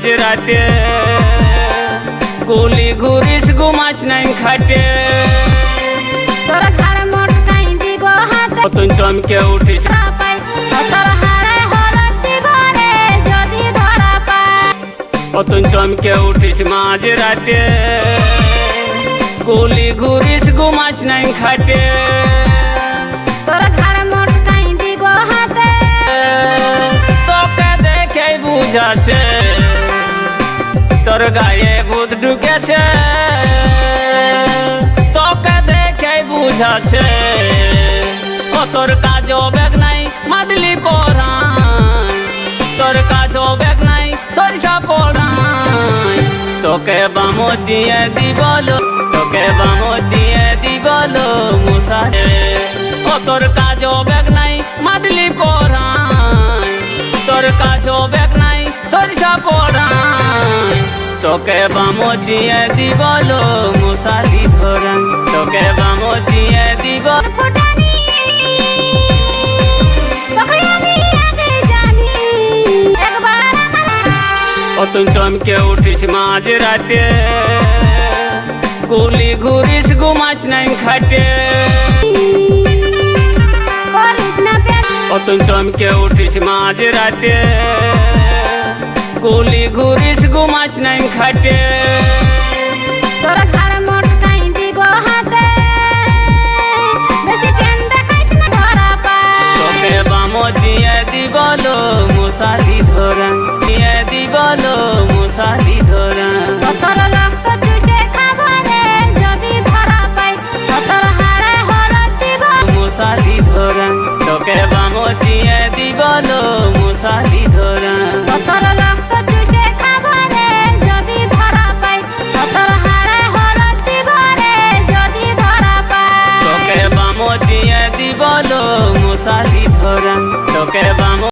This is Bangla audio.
মাঝ রাতে গুলি ঘুরিস ঘুমাস নাই খাটে তোর ঘাড় মটকাই দিব হাতে তুই চমকে উঠিস পাই তোর হাড়ে হলদ দিব রে যদি ধরা পাই তুই চমকে উঠিস মাঝ রাতে গুলি ঘুরিস ঘুমাস নাই খাটে তোর ঘাড় মটকাই দিব হাতে তোকে দেখে বুঝাছে তোর গায়ে ভূত ঢুকেছে তোকে দেখে বুঝাছে ও তোর কাজও ব্যাগ নাই মাদলি পড়ান তোর কাজও ব্যাগ নাই সরিষা পড়ান তোকে বামো দিয়ে দিবলো তোকে বামো দিয়ে দিবলো মুসারে ও তোর কাজও ব্যাগ নাই মাদলি পড়ান তোর কাজও ব্যাগ নাই সরিষা পড়ান তোকে বামো দিয়ে দিবলো মুসালি ধরান তোকে বামো দিয়ে দিব ফোটানি তোকে আমি আগে জানি একবার ও তুই চমকে উঠিস মাঝ রাতে গুলি ঘুরিস ঘুমাস নাই খাটে করিস না প্যার ও তুই চমকে উঠিস মাঝ রাতে গুলি ঘুরিস ঘুমাস নাই খাটে তোর ঘাড় মটকাই দিব হাতে বেশি প্রেম দেখাইস না ধরা পাই তোকে বামো দিয়ে দিবলো মুসালি ধরান দিয়ে দিবলো মুসালি ধরান তোর রক্ত চুষে খাবো রে যদি ধরা পাই তোর হাড়ে হলদ দিব মুসালি ধরান তোকে বামো দিয়ে